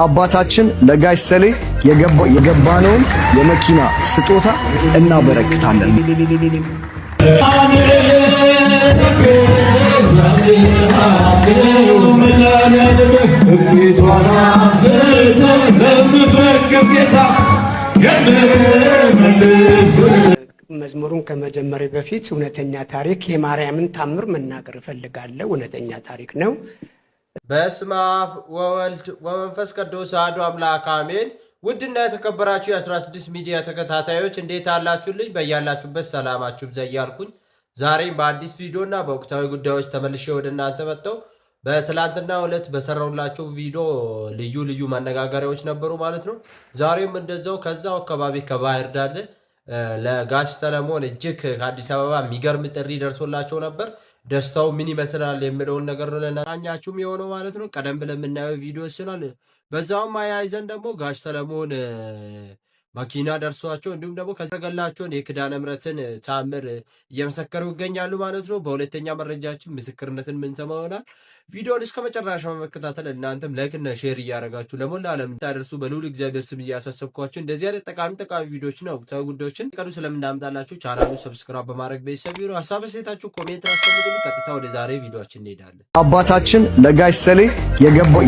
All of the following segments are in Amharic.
አባታችን ለጋሽ ሰሌ የገባነውን የመኪና ስጦታ እናበረክታለን። መዝሙሩን ከመጀመሪያ በፊት እውነተኛ ታሪክ የማርያምን ታምር መናገር እፈልጋለሁ። እውነተኛ ታሪክ ነው። በስመ አብ ወወልድ ወመንፈስ ቅዱስ አሐዱ አምላክ አሜን። ውድና የተከበራችሁ የ16 ሚዲያ ተከታታዮች እንዴት አላችሁልኝ? በያላችሁበት ሰላማችሁ ይብዛ እያልኩኝ ዛሬም በአዲስ ቪዲዮ እና በወቅታዊ ጉዳዮች ተመልሼ ወደ እናንተ መጥተው በትላንትናው ዕለት በሰራሁላችሁ ቪዲዮ ልዩ ልዩ መነጋገሪያዎች ነበሩ ማለት ነው። ዛሬም እንደዛው ከዛው አካባቢ ከባህር ዳር ለጋሽ ሰለሞን እጅግ ከአዲስ አበባ የሚገርም ጥሪ ደርሶላቸው ነበር። ደስታው ምን ይመስላል የሚለውን ነገር ለናኛችሁም የሆነው ማለት ነው። ቀደም ብለን የምናየው ቪዲዮ ይችላል። በዛውም አያይዘን ደግሞ ጋሽ ሰለሞን መኪና ደርሷቸው እንዲሁም ደግሞ ከተገላቸውን የኪዳነ ምሕረትን ታምር እየመሰከሩ ይገኛሉ ማለት ነው። በሁለተኛ መረጃችን ምስክርነትን የምንሰማ ይሆናል። ቪዲዮን እስከ መጨረሻ በመከታተል እናንተም ላይክ እና ሼር እያደረጋችሁ ለሞላ ዓለም ታደርሱ በልዑል እግዚአብሔር ስም እያሳሰብኳችሁ እንደዚህ አይነት ጠቃሚ ቪዲዮዎችን ወቅታዊ ጉዳዮችን ቀዱ ስለምናመጣላችሁ ቻናሉን ሰብስክራይብ በማድረግ ቤተሰብ ይሁኑ። ሀሳብ አስተያየታችሁ ኮሜንት አስቀምጡልኝ። ቀጥታ ወደ ዛሬ ቪዲዮአችን እንሄዳለን። አባታችን ለጋሽ ሰሌ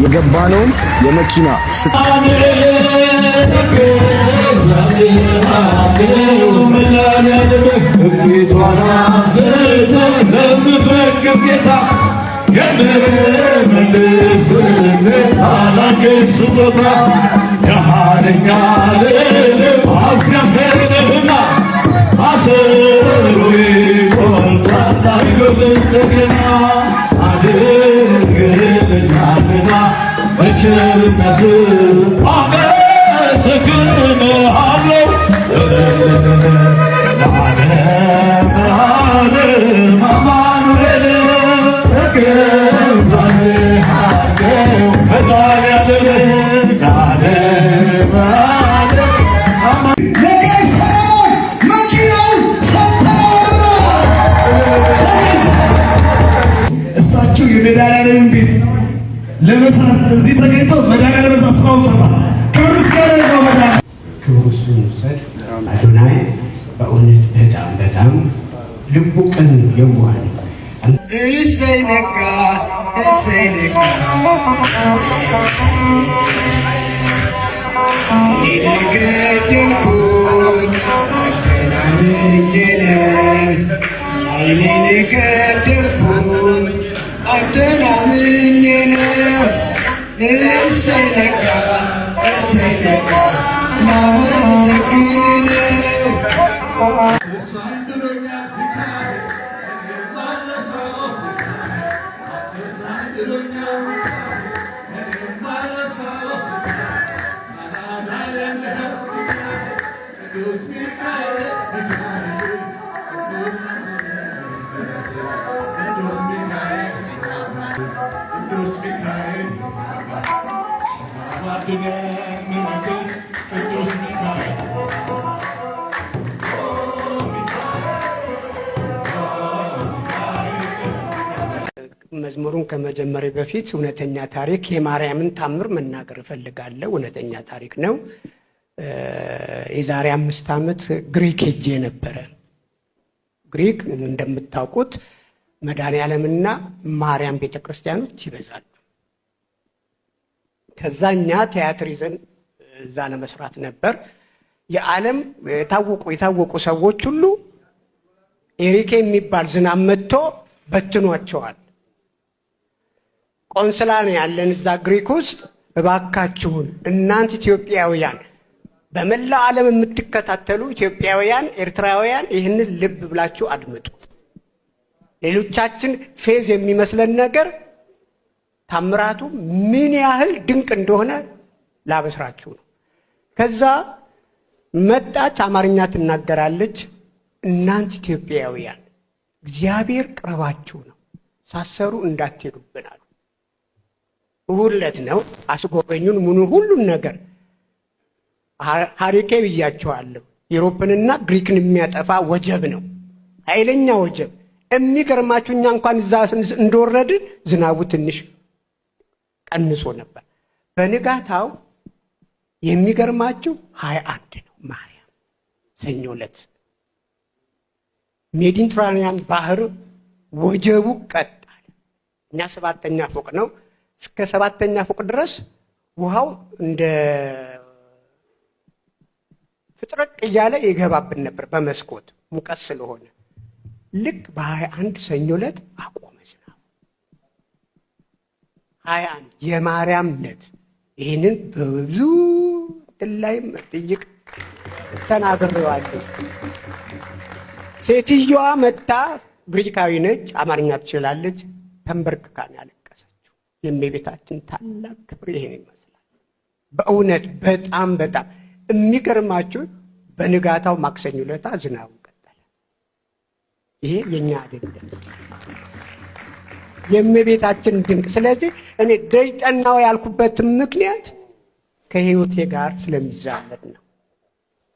የገባነውን የመኪና የመድኃኒዓለም ቤት ለመስራት እዚህ ተገኝተው መድኃኒዓለም ስራውን ሰራ። ክብር ምስጋና ይግባው። መድኃኒዓለም ክብር እሱን ውሰድ። አዶናይ በእውነት በጣም ልቡ ቅን የዋህ ነው። እሰይ ነጋ እሰይ ነጋ ገደልኩኝ አገናኝነ አይኔን ገደልኩኝ አገናኝነ እሰይ ነጋ እሰይ ነጋ ማመሰግን ነው። መዝሙሩን ከመጀመሪያ በፊት እውነተኛ ታሪክ የማርያምን ታምር መናገር እፈልጋለሁ። እውነተኛ ታሪክ ነው። የዛሬ 5 ዓመት ግሪክ ሄጄ ነበረ። ግሪክ እንደምታውቁት መድኃኒዓለምና ማርያም ቤተክርስቲያኖች ይበዛሉ። ከዛኛ ቲያትር ይዘን እዛ ለመስራት ነበር። የዓለም የታወቁ ሰዎች ሁሉ ኤሪኬ የሚባል ዝናብ መጥቶ በትኗቸዋል። ቆንስላ ነው ያለን እዛ ግሪክ ውስጥ። እባካችሁን እናንተ ኢትዮጵያውያን፣ በመላው ዓለም የምትከታተሉ ኢትዮጵያውያን፣ ኤርትራውያን ይህንን ልብ ብላችሁ አድምጡ። ሌሎቻችን ፌዝ የሚመስለን ነገር ታምራቱ ምን ያህል ድንቅ እንደሆነ ላበስራችሁ ነው። ከዛ መጣች፣ አማርኛ ትናገራለች። እናንተ ኢትዮጵያውያን እግዚአብሔር ቅርባችሁ ነው፣ ሳሰሩ እንዳትሄዱብን አሉ። ሁለት ነው አስጎበኙን ምኑ ሁሉን ነገር ሀሪኬ ብያቸዋለሁ። ዩሮፕንና ግሪክን የሚያጠፋ ወጀብ ነው፣ ኃይለኛ ወጀብ። የሚገርማችሁ እኛ እንኳን እዛ እንደወረድን ዝናቡ ትንሽ ቀንሶ ነበር። በንጋታው የሚገርማችሁ 21 ነው ማርያም ሰኞ ዕለት ሜዲትራኒያን ባህር ወጀቡ ቀጣል። እኛ 7ኛ ፎቅ ነው። እስከ 7ኛ ፎቅ ድረስ ውሃው እንደ ፍጥረቅ እያለ ይገባብን ነበር በመስኮት ሙቀት ስለሆነ። ልክ በ21 ሰኞ ዕለት አቆመ ዝናቡ። 21 የማርያም ዕለት ይህንን በብዙ ላይም ጥይቅ ተናግሬዋለሁ። ሴትዮዋ መጣ፣ ግሪካዊ ነች፣ አማርኛ ትችላለች። ተንበርክካን ያለቀሰችው የእመቤታችን ታላቅ ክብር ይሄን ይመስላል። በእውነት በጣም በጣም የሚገርማችሁ በንጋታው ማክሰኞ ዕለት ዝናቡ ቀጠለ። ይሄ የኛ አይደለም የእመቤታችን ድንቅ። ስለዚህ እኔ ደጅ ጠናው ያልኩበት ምክንያት ከህይወቴ ጋር ስለሚዛመድ ነው።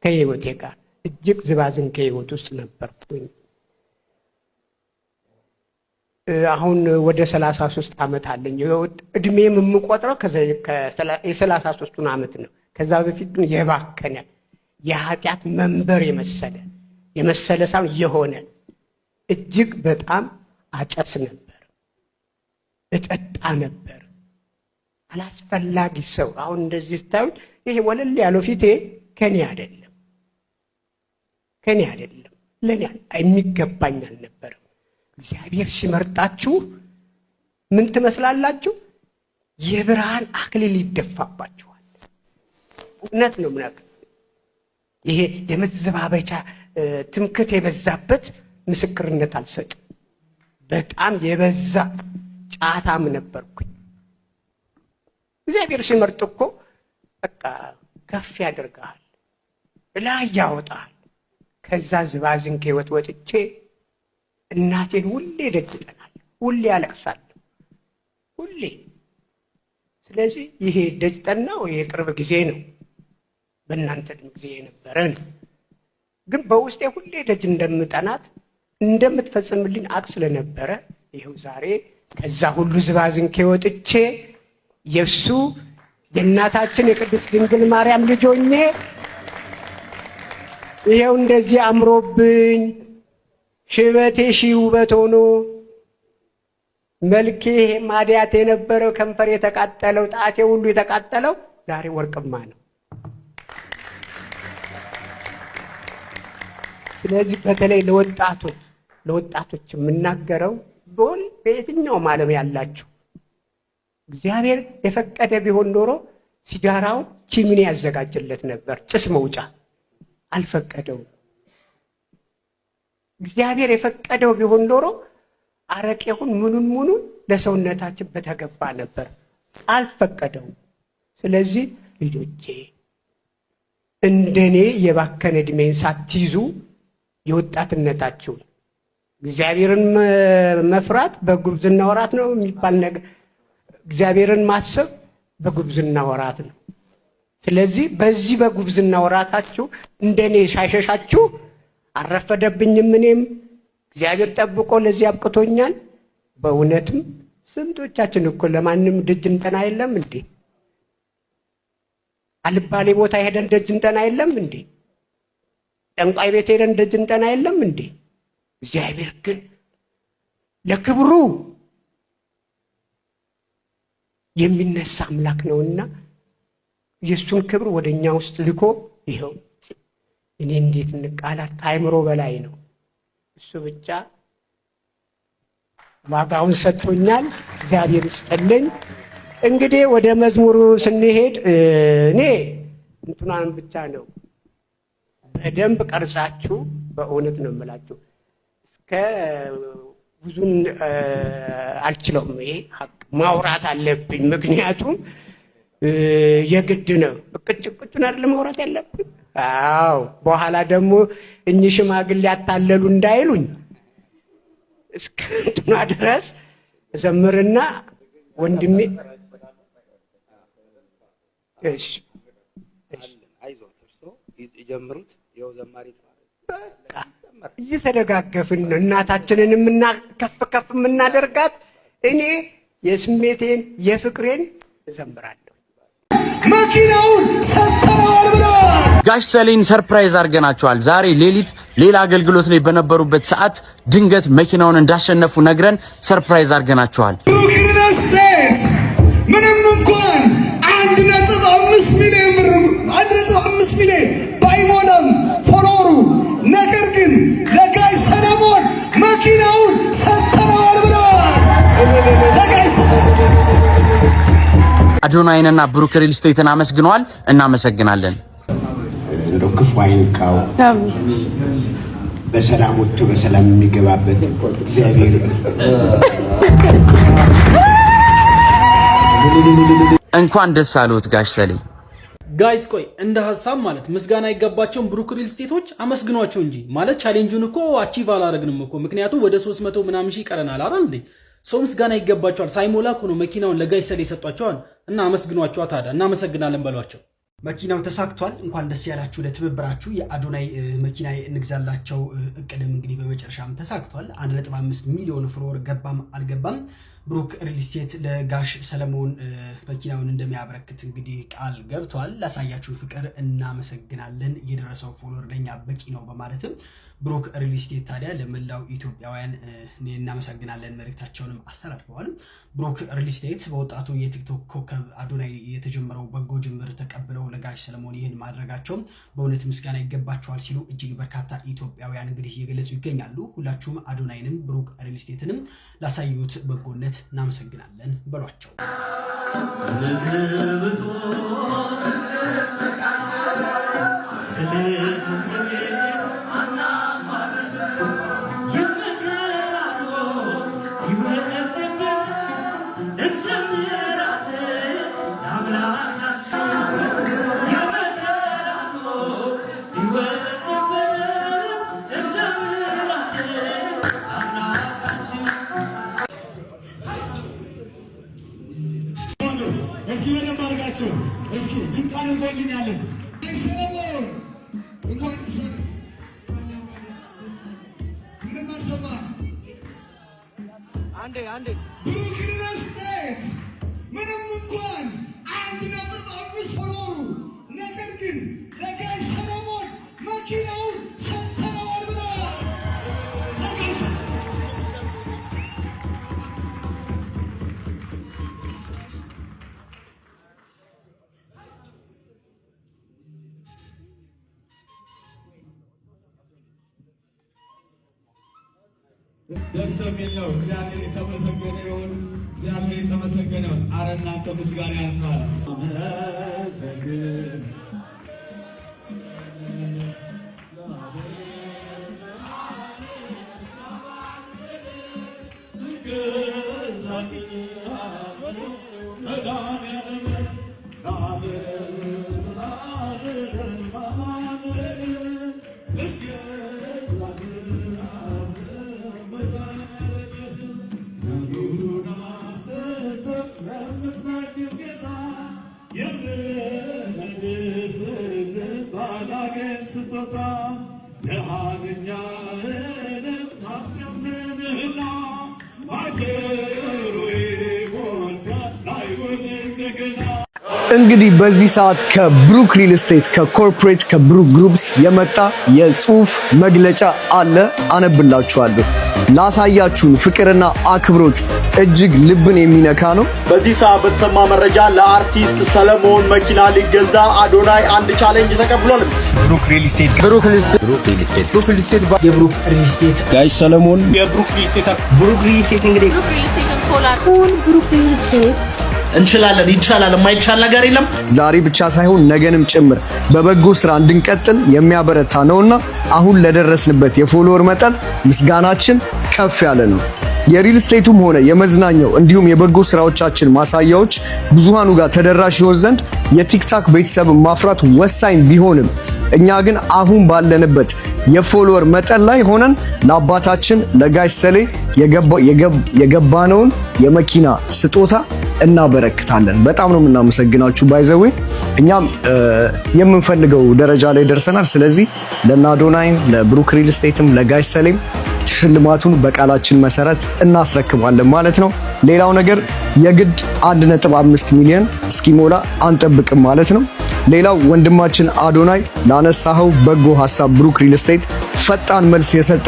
ከህይወቴ ጋር እጅግ ዝባዝን ከህይወት ውስጥ ነበርኩኝ። አሁን ወደ 33 ዓመት አለኝ። እድሜም የምቆጥረው የ33ቱን ዓመት ነው። ከዛ በፊት ግን የባከነ የኃጢአት መንበር የመሰለ ሳይሆን የሆነ እጅግ በጣም አጨስ ነበር፣ እጠጣ ነበር። አላስፈላጊ ሰው። አሁን እንደዚህ ስታዩት ይሄ ወለል ያለው ፊቴ ከኔ አይደለም፣ ለኔ የሚገባኝ አልነበረም። እግዚአብሔር ሲመርጣችሁ ምን ትመስላላችሁ? የብርሃን አክሊል ይደፋባችኋል። እውነት ነው ምናምን። ይሄ የመዘባበቻ ትምክት የበዛበት ምስክርነት አልሰጥም። በጣም የበዛ ጫታም ነበርኩኝ። እግዚአብሔር ሲመርጥ እኮ በቃ ከፍ ያደርጋል፣ ላይ ያወጣል። ከዛ ዝባዝን ከህይወት ወጥቼ እናቴን ሁሌ ደጅ እጠናለሁ፣ ሁሌ ያለቅሳለሁ፣ ሁሌ። ስለዚህ ይሄ ደጅ ጠናው የቅርብ ጊዜ ነው፣ በእናንተ ጊዜ የነበረ ነው። ግን በውስጤ ሁሌ ደጅ እንደምጠናት እንደምትፈጽምልኝ አቅ ስለነበረ ይኸው ዛሬ ከዛ ሁሉ ዝባዝን ከወጥቼ የሱ የእናታችን የቅድስት ድንግል ማርያም ልጅ ሆኜ ይኸው እንደዚህ አምሮብኝ ሽበቴ ሺህ ውበት ሆኖ መልኬ ማዲያት የነበረው ከንፈር የተቃጠለው ጣቴ ሁሉ የተቃጠለው ዛሬ ወርቅማ ነው። ስለዚህ በተለይ ለወጣቶች የምናገረው በየትኛውም ዓለም ያላችሁ እግዚአብሔር የፈቀደ ቢሆን ኖሮ ሲጋራውን ቺምኒ ያዘጋጅለት ነበር፣ ጭስ መውጫ። አልፈቀደውም። እግዚአብሔር የፈቀደው ቢሆን ኖሮ አረቄውን ምኑን ለሰውነታችን በተገባ ነበር። አልፈቀደውም። ስለዚህ ልጆቼ እንደኔ የባከነ ዕድሜን ሳትይዙ የወጣትነታችሁን እግዚአብሔርን መፍራት በጉብዝና ወራት ነው የሚባል ነገር፣ እግዚአብሔርን ማሰብ በጉብዝና ወራት ነው። ስለዚህ በዚህ በጉብዝና ወራታችሁ እንደኔ ሳይሸሻችሁ አረፈደብኝም፣ እኔም እግዚአብሔር ጠብቆ ለዚህ አብቅቶኛል። በእውነትም ስንቶቻችን እኮ ለማንም ደጅ እንጠና የለም እንዴ? አልባሌ ቦታ ሄደን ደጅ እንጠና የለም እንዴ? ጠንቋይ ቤት ሄደን ደጅ እንጠና የለም እንዴ? እግዚአብሔር ግን ለክብሩ የሚነሳ አምላክ ነውና የእሱን ክብር ወደኛ ውስጥ ልኮ ይኸው እኔ እንዴት እንቃላት ከአእምሮ በላይ ነው። እሱ ብቻ ዋጋውን ሰጥቶኛል። እግዚአብሔር ይስጥልኝ። እንግዲህ ወደ መዝሙሩ ስንሄድ እኔ እንትናን ብቻ ነው በደንብ ቀርጻችሁ፣ በእውነት ነው የምላችሁ፣ እስከ ብዙን አልችለውም። ይሄ ማውራት አለብኝ፣ ምክንያቱም የግድ ነው። ቅጭቁጭን አይደለም ማውራት ያለብኝ። አዎ በኋላ ደግሞ እኚህ ሽማግሌ ያታለሉ እንዳይሉኝ እስከ እንትኗ ድረስ ዘምርና ወንድሜ እሺ ይጀምሩት። ይኸው ዘማሪ እየተደጋገፍን እናታችንን ከፍ የምናደርጋት። እኔ የስሜቴን የፍቅሬን እዘምራለሁ። መኪናውን ሰጥተነዋል ብለዋል። ጋሽ ሰሌን ሰርፕራይዝ አድርገናቸዋል። ዛሬ ሌሊት ሌላ አገልግሎት ላይ በነበሩበት ሰዓት ድንገት መኪናውን እንዳሸነፉ ነግረን ሰርፕራይዝ አድርገናቸዋል። ብሩክ ሪል ስቴት ምንም እንኳን 1.5 ሚሊዮን ባይሞላም ፎሎወሩ ነገር ግን ለጋሽ ሰለሞን መኪናውን ሰጥተነዋል ብለዋል። አዶናይንና ብሩክ ሪል ስቴትን አመስግነዋል። እናመሰግናለን። እንደው ክፉ አይንካው፣ በሰላም ወጥቶ በሰላም የሚገባበት እግዚአብሔር እንኳን ደስ አሉት ጋሽ ሰሌ። ጋይስ ቆይ እንደ ሐሳብ ማለት ምስጋና አይገባቸውም ብሩክ ሪል ስቴቶች አመስግኗቸው እንጂ ማለት ቻሌንጁን እኮ አቺቭ አላደረግንም እኮ ምክንያቱም ወደ 300 ምናምን ሺህ ቀረናል አይደል እንዴ? ሰው ምስጋና ይገባቸዋል። ሳይሞላ እኮ ነው መኪናውን ለጋሽ ሰሌ ሰጧቸዋል እና አመስግኗቸው ታዲያ እናመሰግናለን በሏቸው። መኪናው ተሳክቷል። እንኳን ደስ ያላችሁ ለትብብራችሁ። የአዶናይ መኪና እንግዛላቸው እቅድም እንግዲህ በመጨረሻም ተሳክቷል። 1.5 ሚሊዮን ፍሎወር ገባም አልገባም ብሩክ ሪል ስቴት ለጋሽ ሰለሞን መኪናውን እንደሚያበረክት እንግዲህ ቃል ገብቷል። ላሳያችሁን ፍቅር እናመሰግናለን። የደረሰው ፎሎወር ለኛ በቂ ነው በማለትም ብሩክ ሪል ስቴት ታዲያ ለመላው ኢትዮጵያውያን እናመሰግናለን መልእክታቸውንም አስተላልፈዋል። ብሩክ ሪል ስቴት በወጣቱ የቲክቶክ ኮከብ አዶናይ የተጀመረው በጎ ጅምር ተቀብለው ለጋሽ ሰለሞን ይህን ማድረጋቸው በእውነት ምስጋና ይገባቸዋል ሲሉ እጅግ በርካታ ኢትዮጵያውያን እንግዲህ እየገለጹ ይገኛሉ። ሁላችሁም አዶናይንም ብሩክ ሪል ስቴትንም ላሳዩት በጎነት እናመሰግናለን በሏቸው። ብሩክ ሪል ስቴት ምንም እንኳን 1.5 ፎሎወሩ ነገር ግን ለጋሽ ሰለሞን መኪናውን ሰጥተነዋል ብለዋል። ደስ የሚል ነው። እግዚአብሔር የተመሰገነ ይሁን። እግዚአብሔር የተመሰገነ ይሁን። ኧረ እናንተ ምስጋና ያንሳል። እንግዲህ በዚህ ሰዓት ከብሩክ ሪል ስቴት ከኮርፖሬት ከብሩክ ግሩፕስ የመጣ የጽሁፍ መግለጫ አለ፣ አነብላችኋለሁ። ላሳያችሁን ፍቅርና አክብሮት እጅግ ልብን የሚነካ ነው። በዚህ ሰዓት በተሰማ መረጃ ለአርቲስት ሰለሞን መኪና ሊገዛ አዶናይ አንድ ቻሌንጅ ተቀብሏል። ብሩክ ሪል ስቴት የብሩክ ሪል ስቴት ጋሽ ሰለሞን የብሩክ ሪል ስቴት እንግዲህ ብሩክ ሪል ስቴት እንችላለን፣ ይቻላል፣ የማይቻል ነገር የለም። ዛሬ ብቻ ሳይሆን ነገንም ጭምር በበጎ ስራ እንድንቀጥል የሚያበረታ ነውና አሁን ለደረስንበት የፎሎወር መጠን ምስጋናችን ከፍ ያለ ነው። የሪል ስቴቱም ሆነ የመዝናኛው እንዲሁም የበጎ ስራዎቻችን ማሳያዎች ብዙሃኑ ጋር ተደራሽ ይሆን ዘንድ የቲክታክ ቤተሰብን ማፍራት ወሳኝ ቢሆንም እኛ ግን አሁን ባለንበት የፎሎወር መጠን ላይ ሆነን ለአባታችን ለጋሽ ሰሌ የገባነውን የመኪና ስጦታ እናበረክታለን። በጣም ነው የምናመሰግናችሁ። ባይዘዌ እኛም የምንፈልገው ደረጃ ላይ ደርሰናል። ስለዚህ ለአዶናይም ለብሩክ ሪል ስቴትም ለጋሽ ሰሌም ሽልማቱን በቃላችን መሰረት እናስረክባለን ማለት ነው። ሌላው ነገር የግድ 1.5 ሚሊዮን እስኪሞላ አንጠብቅም ማለት ነው። ሌላው ወንድማችን አዶናይ ላነሳኸው በጎ ሐሳብ ብሩክ ሪል ስቴት ፈጣን መልስ የሰጠ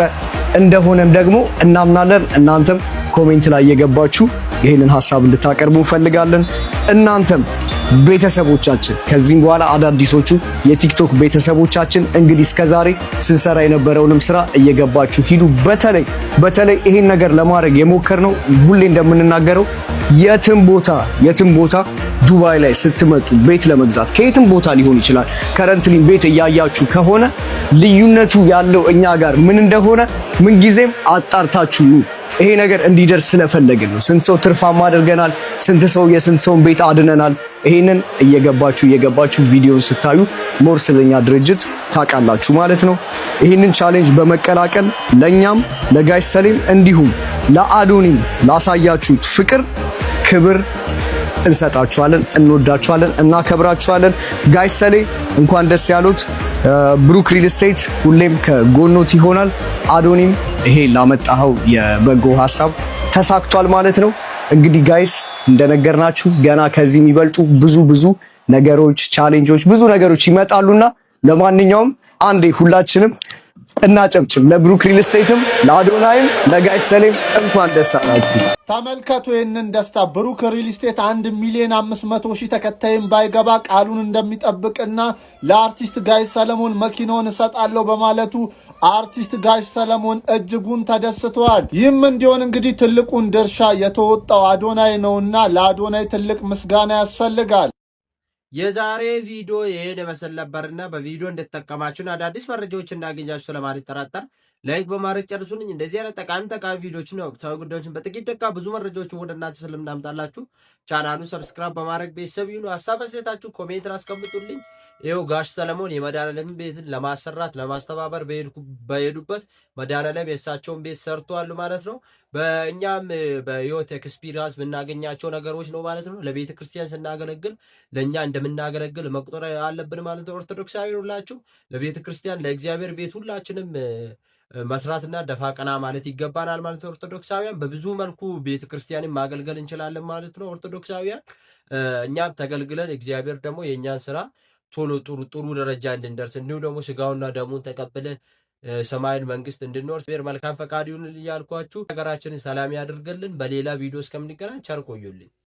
እንደሆነም ደግሞ እናምናለን። እናንተም ኮሜንት ላይ የገባችሁ ይህንን ሐሳብ እንድታቀርቡ እንፈልጋለን። እናንተም ቤተሰቦቻችን ከዚህም በኋላ አዳዲሶቹ የቲክቶክ ቤተሰቦቻችን እንግዲህ እስከዛሬ ስንሰራ የነበረውንም ስራ እየገባችሁ ሂዱ። በተለይ ይሄን ነገር ለማድረግ የሞከርነው ሁሌ እንደምንናገረው የትም ቦታ ዱባይ ላይ ስትመጡ ቤት ለመግዛት ከየትም ቦታ ሊሆን ይችላል ከረንትሊ ቤት እያያችሁ ከሆነ ልዩነቱ ያለው እኛ ጋር ምን እንደሆነ ምንጊዜም አጣርታችሁ ኑ። ይሄ ነገር እንዲደርስ ስለፈለግን ነው። ስንት ሰው ትርፋማ አድርገናል፣ ስንት ሰው የስንት ሰውን ቤት አድነናል። ይሄንን እየገባችሁ ቪዲዮን ስታዩ ሞር ስለኛ ድርጅት ታውቃላችሁ ማለት ነው። ይሄንን ቻሌንጅ በመቀላቀል ለኛም ለጋሽ ሰሌም እንዲሁም ለአዶኒም ላሳያችሁት ፍቅር ክብር እንሰጣችኋለን። እንወዳችኋለን፣ እናከብራችኋለን። ጋሽ ሰሌ እንኳን ደስ ያሉት። ብሩክ ሪል ስቴት ሁሌም ከጎኖት ይሆናል። አዶኒም ይሄ ላመጣኸው የበጎ ሐሳብ ተሳክቷል ማለት ነው። እንግዲህ ጋይስ እንደነገርናችሁ ገና ከዚህ የሚበልጡ ብዙ ነገሮች፣ ቻሌንጆች፣ ብዙ ነገሮች ይመጣሉና ለማንኛውም አንዴ ሁላችንም እናጨብጭብ። ለብሩክ ሪል ስቴትም ለአዶናይም ለጋሽ ሰሌም እንኳን ደስ አላችሁ። ተመልከቱ ይህንን ደስታ። ብሩክ ሪል ስቴት 1,500,000 ተከታይም ባይገባ ቃሉን እንደሚጠብቅና ለአርቲስት ጋሽ ሰለሞን መኪናውን እሰጣለሁ በማለቱ አርቲስት ጋሽ ሰለሞን እጅጉን ተደስተዋል። ይህም እንዲሆን እንግዲህ ትልቁን ድርሻ የተወጣው አዶናይ ነውና ለአዶናይ ትልቅ ምስጋና ያስፈልጋል። የዛሬ ቪዲዮ ይሄን መሰል ነበርና በቪዲዮ እንደተጠቀማችሁና አዳዲስ መረጃዎች እንዳገኛችሁ ስለማልጠራጠር ላይክ በማድረግ ጨርሱልኝ። እንደዚህ አይነት ጠቃሚ ቪዲዮዎችን ነው ወቅታዊ ጉዳዮችን በጥቂት ደቂቃ ብዙ መረጃዎችን ወደ እናንተ ስለምናምጣላችሁ ቻናሉን ሰብስክራይብ በማድረግ ቤተሰብ ይሁኑ። ሀሳብ አስተያየታችሁ ኮሜንት አስቀምጡልኝ። ይኸው ጋሽ ሰለሞን የመድኃኒዓለም ቤትን ለማሰራት ለማስተባበር በሄዱበት መድኃኒዓለም የእሳቸውን ቤት ሰርተዋል ማለት ነው። በእኛም በህይወት ኤክስፒሪየንስ የምናገኛቸው ነገሮች ነው ማለት ነው። ለቤተ ክርስቲያን ስናገለግል ለእኛ እንደምናገለግል መቁጠር አለብን ማለት ነው። ኦርቶዶክሳዊ ሁላችሁ ለቤተ ክርስቲያን ለእግዚአብሔር ቤት ሁላችንም መስራትና ደፋ ቀና ማለት ይገባናል ማለት ነው። ኦርቶዶክሳውያን በብዙ መልኩ ቤተ ክርስቲያንን ማገልገል እንችላለን ማለት ነው። ኦርቶዶክሳውያን እኛም ተገልግለን እግዚአብሔር ደግሞ የእኛን ስራ ቶሎ ጥሩ ደረጃ እንድንደርስ እንዲሁም ደግሞ ስጋውና ደሙን ተቀብለን ሰማይን መንግስት እንድንወርስ መልካም ፈቃድ ይሁን እያልኳችሁ ሀገራችንን ሰላም ያድርግልን። በሌላ ቪዲዮ እስከምንገናኝ ቸር ቆዩልኝ።